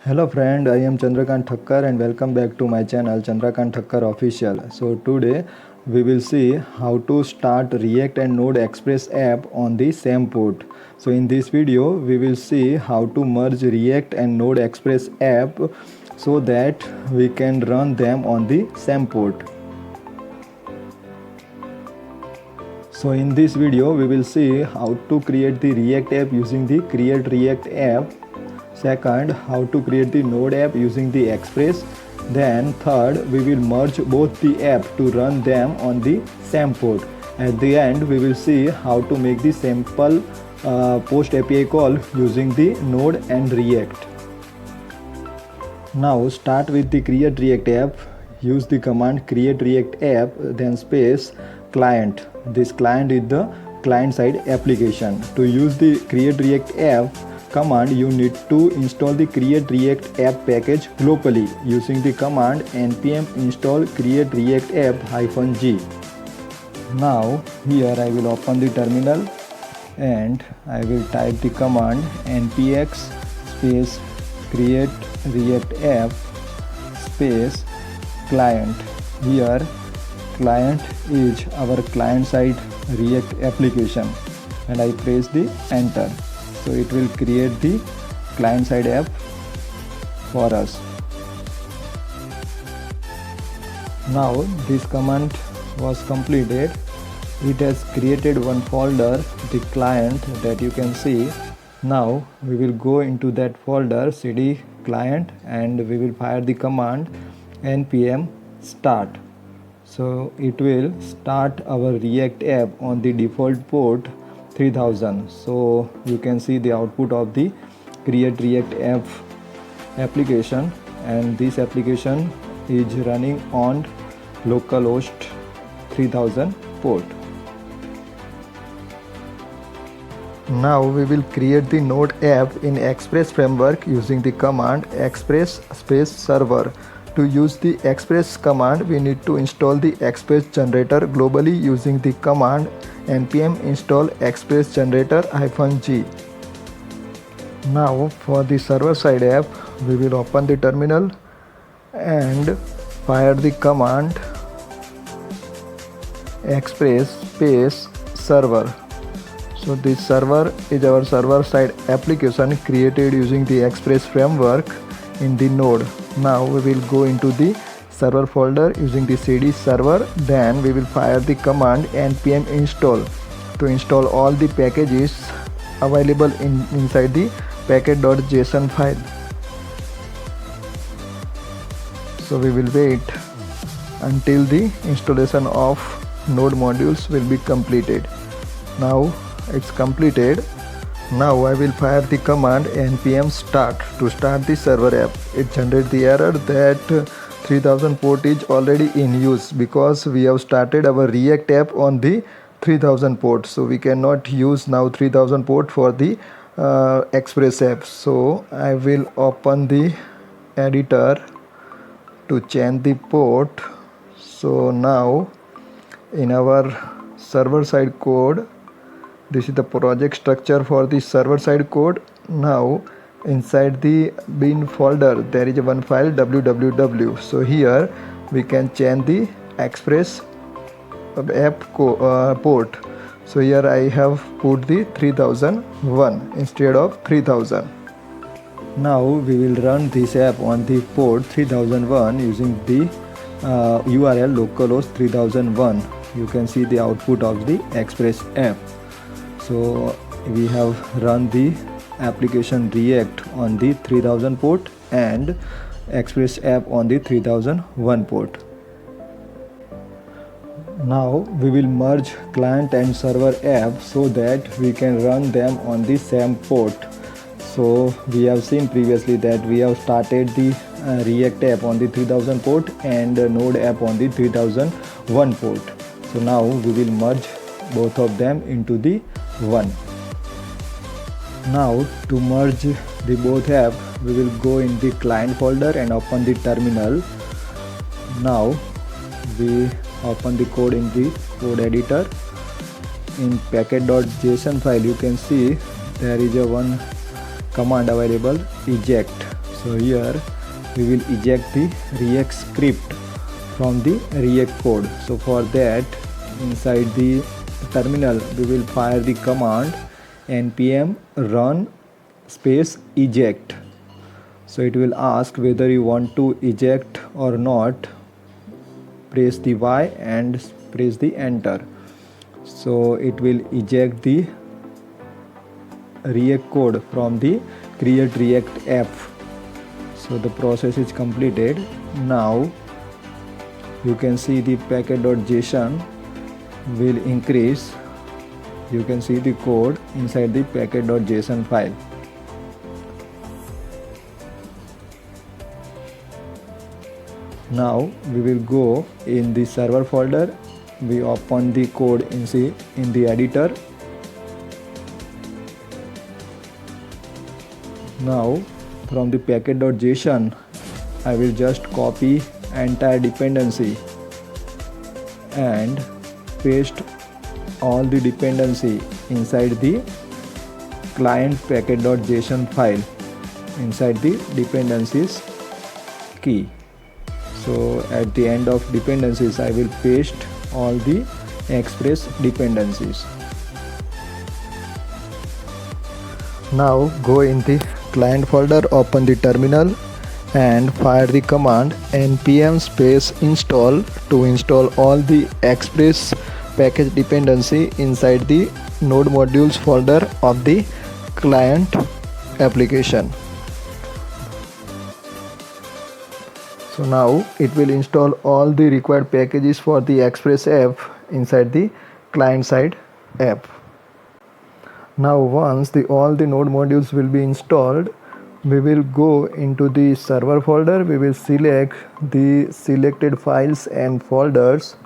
Hello friend, I am Chandrakant Thakkar and welcome back to my channel Chandrakant Thakkar Official. So today we will see how to start React and Node Express app on the same port. So in this video we will see how to merge React and Node Express app so that we can run them on the same port. So in this video we will see how to create the React app using the Create React app. Second, how to create the Node app using the Express. Then third, we will merge both the app to run them on the same port. At the end, we will see how to make the simple post API call using the Node and React. Now start with the Create React app. Use the command Create React app, then space client. This client is the client side application. To use the Create React app command, you need to install the Create React app package globally using the command npm install create react app -g. Now here I will open the terminal and I will type the command npx space create react app space client. Here client is our client side React application and I press the enter. So it will create the client side app for us. Now this command was completed. It has created one folder, the client, that you can see. Now we will go into that folder cd client and we will fire the command npm start. So it will start our React app on the default port 3000. So you can see the output of the Create React app application, and this application is running on localhost 3000 port. Now we will create the Node app in Express framework using the command express space server. To use the Express command, we need to install the Express generator globally using the command npm install express generator -g. Now for the server side app, we will open the terminal and fire the command express space server. So this server is our server side application created using the Express framework in the Node. Now we will go into the server folder using the cd server. Then we will fire the command npm install to install all the packages available inside the package.json file. So we will wait until the installation of Node modules will be completed. Now it's completed. Now I will fire the command npm start to start the server app. It generates the error that 3000 port is already in use because we have started our React app on the 3000 port. So we cannot use now 3000 port for the Express app. So I will open the editor to change the port. So now in our server side code, this is the project structure for the server side code. Now inside the bin folder there is one file www. So here we can change the Express app port. So here I have put the 3001 instead of 3000. Now we will run this app on the port 3001 using the URL localhost 3001. You can see the output of the Express app. So we have run the application React on the 3000 port and Express app on the 3001 port. Now we will merge client and server app so that we can run them on the same port. So we have seen previously that we have started the React app on the 3000 port and Node app on the 3001 port. So now we will merge both of them into the one. Now to merge the both app, we will go in the client folder and open the terminal. Now we open the code in the code editor. In package.json file you can see there is a one command available eject. So here we will eject the React script from the React code. So for that, inside the terminal we will fire the command npm run space eject. So it will ask whether you want to eject or not. Press the Y and press the enter. So it will eject the React code from the create React app. So the process is completed. Now you can see the packet.json will increase. You can see the code inside the packet.json file. Now we will go in the server folder. We open the code in the editor. Now from the packet.json I will just copy entire dependency and paste all the dependency inside the client packet.json file inside the dependencies key. So at the end of dependencies I will paste all the express dependencies. Now go in the client folder, open the terminal and fire the command npm space install to install all the express package dependency inside the node modules folder of the client application. So now it will install all the required packages for the Express app inside the client side app. Now once all the node modules will be installed, we will go into the server folder. We will select the selected files and folders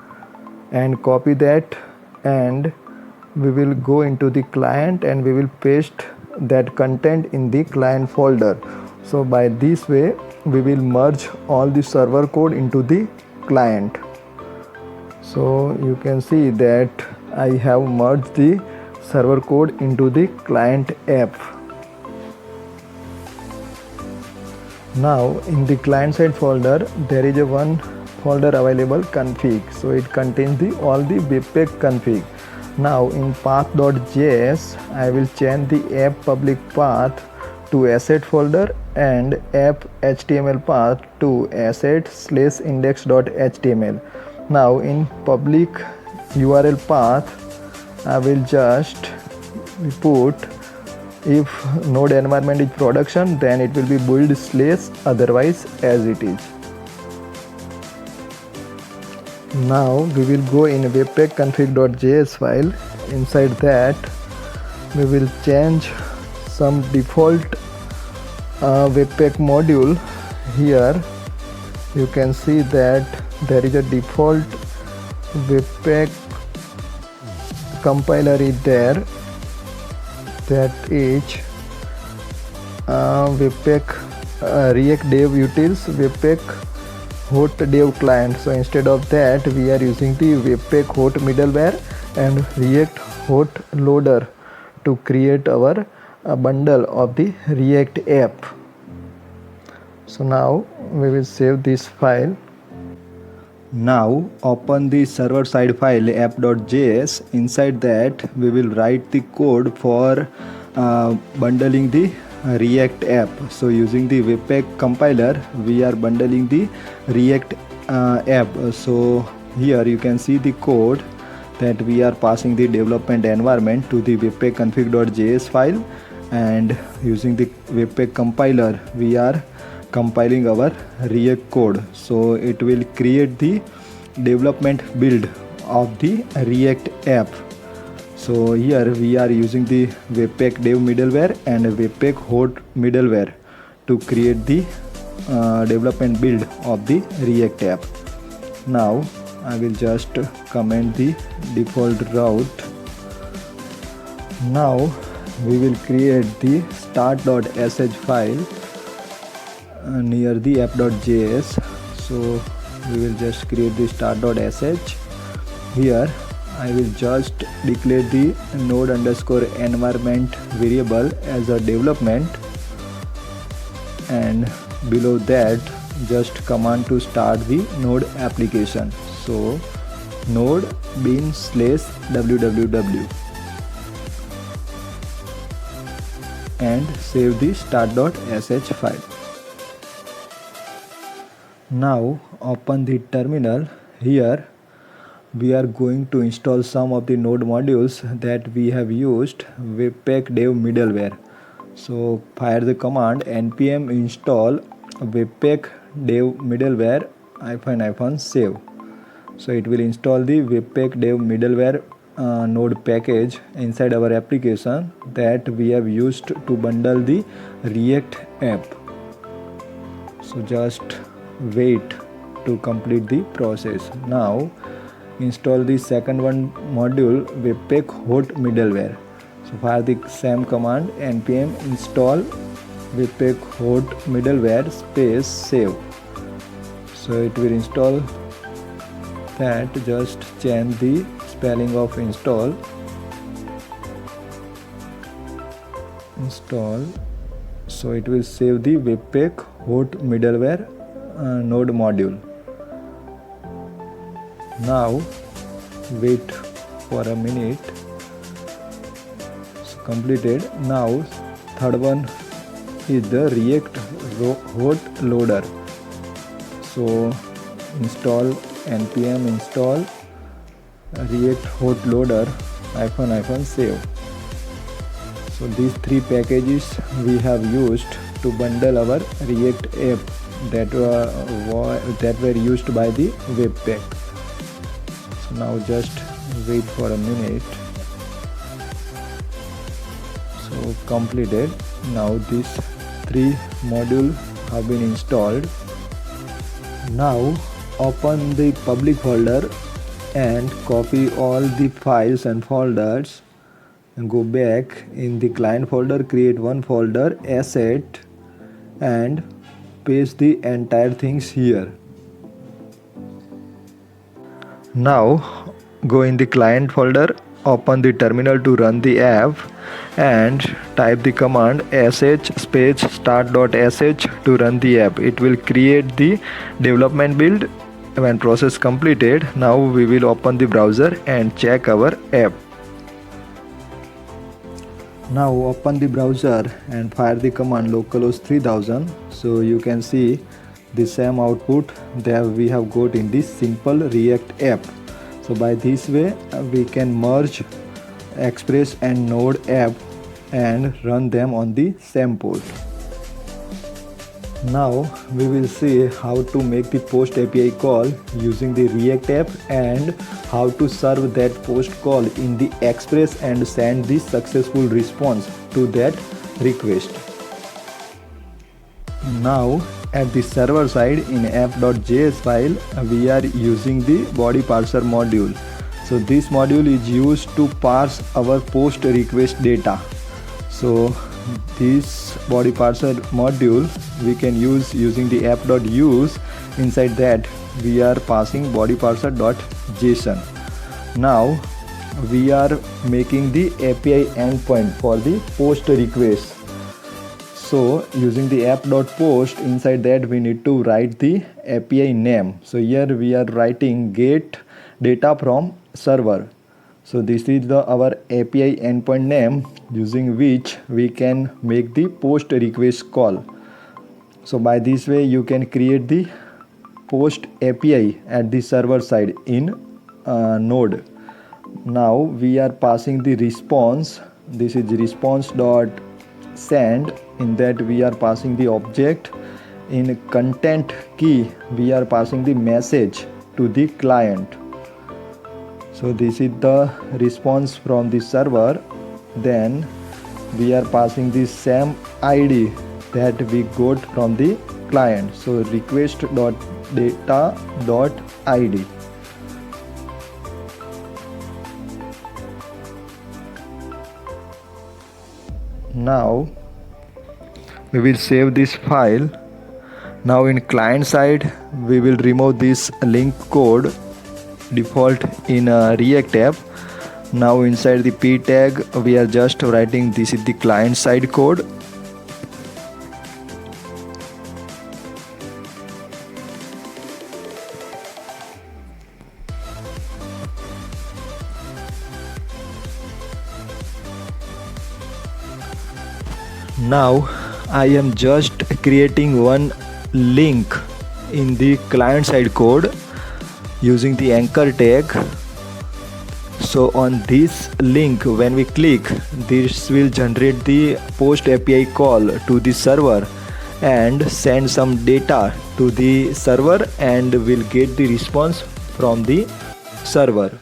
and copy that, and we will go into the client and we will paste that content in the client folder. So by this way we will merge all the server code into the client. So you can see that I have merged the server code into the client app. Now in the client side folder there is one folder available, config. So it contains all the webpack config. Now in path.js I will change the app public path to asset folder and app html path to asset/index.html. Now in public URL path I will just put, if node environment is production then it will be build / otherwise as it is. Now we will go in webpack config.js file. Inside that we will change some default webpack module. Here you can see that there is a default webpack compiler is there, that is webpack react dev utils webpack hot dev client. So instead of that we are using the webpack hot middleware and react hot loader to create our bundle of the React app. So now we will save this file. Now open the server side file app.js. Inside that we will write the code for bundling the React app. So using the webpack compiler we are bundling the React app. So here you can see the code that we are passing the development environment to the webpack config.js file, and using the webpack compiler we are compiling our React code. So it will create the development build of the React app. So here we are using the webpack dev middleware and webpack hot middleware to create the development build of the React app. Now I will just comment the default route. Now we will create the start.sh file near the app.js. So we will just create the start.sh. Here I will just declare the node_environment variable as a development. and below that just command to start the Node application. So node bin/www and save the start.sh file. Now open the terminal. Here we are going to install some of the Node modules that we have used Webpack Dev middleware. So fire the command npm install Webpack Dev middleware --save. So it will install the Webpack Dev middleware node package inside our application that we have used to bundle the React app. So just wait to complete the process. Now install the second one module, Webpack Hot middleware. So fire the same command npm install Webpack Hot middleware --save. So it will install that. Just change the spelling of install. So it will save the Webpack Hot middleware node module. Now wait for a minute. So completed. Now third one is the React Hot loader. So install npm install React Hot loader --save. So these three packages we have used to bundle our React app that were used by the Webpack. So now just wait for a minute. So completed. Now these three modules have been installed. Now open the public folder and copy all the files and folders and go back in the client folder, create one folder asset and paste the entire things here. Now go in the client folder, open the terminal to run the app and type the command sh space start.sh to run the app. It will create the development build. When process completed, now we will open the browser and check our app. Now open the browser and fire the command localhost 3000. So you can see the same output that we have got in this simple React app. So by this way we can merge Express and Node app and run them on the same port. Now we will see how to make the post API call using the React app and how to serve that post call in the Express and send the successful response to that request. Now at the server side in app.js file we are using the body parser module. So this module is used to parse our post request data. So this body parser module we can use using the app.use. Inside that we are passing body parser.json. Now we are making the API endpoint for the post request. So using the app.post, inside that we need to write the API name. So here we are writing get data from server. So this is our API endpoint name using which we can make the post request call. So by this way you can create the post API at the server side in Node. Now we are passing the response. This is response.send. In that we are passing the object. In content key we are passing the message to the client. So this is the response from the server. Then we are passing the same ID that we got from the client. So request.data.id. Now we will save this file. Now in client side we will remove this link code default in React app. Now inside the p tag we are just writing this is the client side code. Now I am just creating one link in the client side code using the anchor tag. So on this link, when we click, this will generate the post API call to the server and send some data to the server, and will get the response from the server.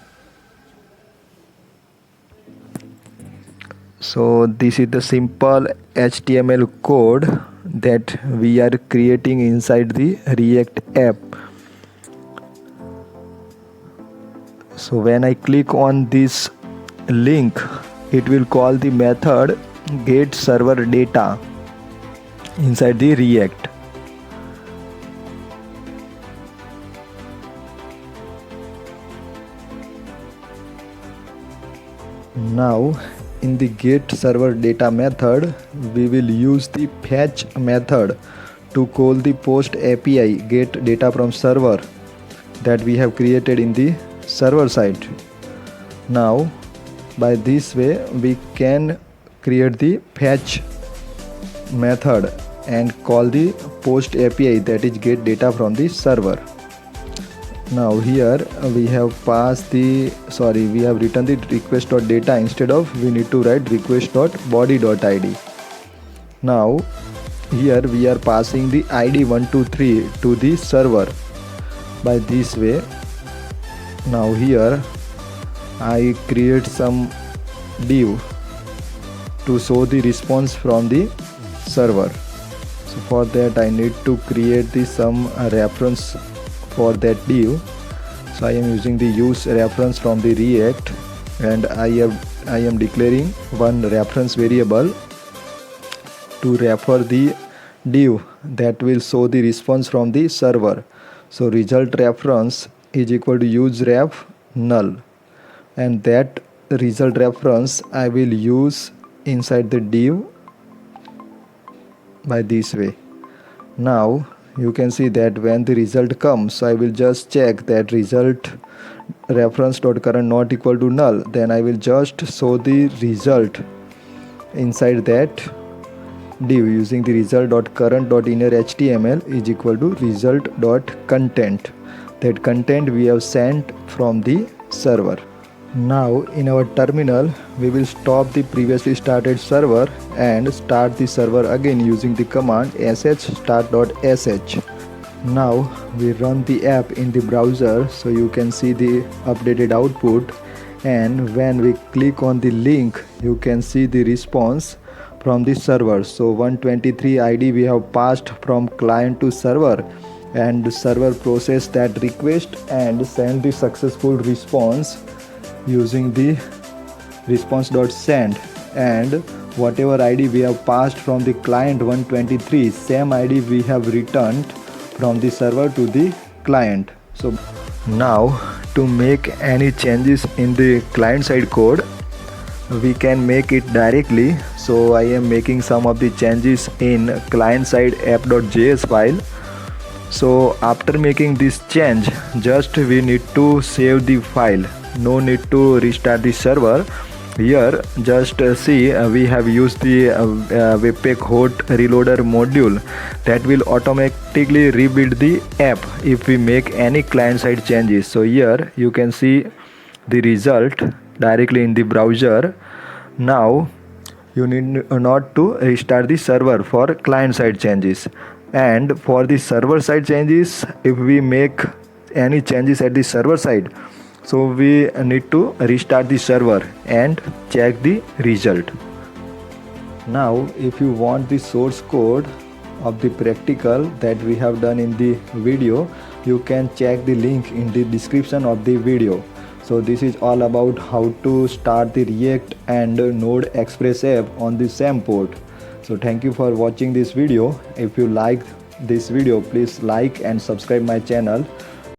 So this is the simple HTML code that we are creating inside the React app. So when I click on this link, it will call the method get server data inside the React. Now in the get server data method, we will use the fetch method to call the post API get data from server that we have created in the server side. Now by this way we can create the fetch method and call the post API, that is get data from the server. Now here we have written the request.data. Instead of, we need to write request.body.id. Now here we are passing the ID 123 to the server by this way. Now here I create some div to show the response from the server. So for that I need to create some reference for that div. So I am using the use reference from the React, and I am declaring one reference variable to refer the div that will show the response from the server. So result reference is equal to use ref null, and that result reference I will use inside the div by this way. Now you can see that when the result comes, I will just check that result reference.current not equal to null. Then I will just show the result inside that div using the result.current.inner.html is equal to result.content. That content we have sent from the server. Now in our terminal we will stop the previously started server and start the server again using the command sh start.sh. Now we run the app in the browser, so you can see the updated output, and when we click on the link you can see the response from the server. So 123 ID we have passed from client to server, and the server processed that request and send the successful response using the response.send, and whatever ID we have passed from the client 123, same ID we have returned from the server to the client. So now to make any changes in the client side code, we can make it directly. So I am making some of the changes in client side app.js file. So after making this change, just we need to save the file. No need to restart the server. Here just see we have used the webpack hot reloader module that will automatically rebuild the app if we make any client side changes. So here you can see the result directly in the browser. Now you need not to restart the server for client side changes, and for the server side changes, if we make any changes at the server side, so we need to restart the server and check the result. Now if you want the source code of the practical that we have done in the video, you can check the link in the description of the video. So this is all about how to start the React and Node Express app on the same port. So thank you for watching this video. If you liked this video, please like and subscribe my channel.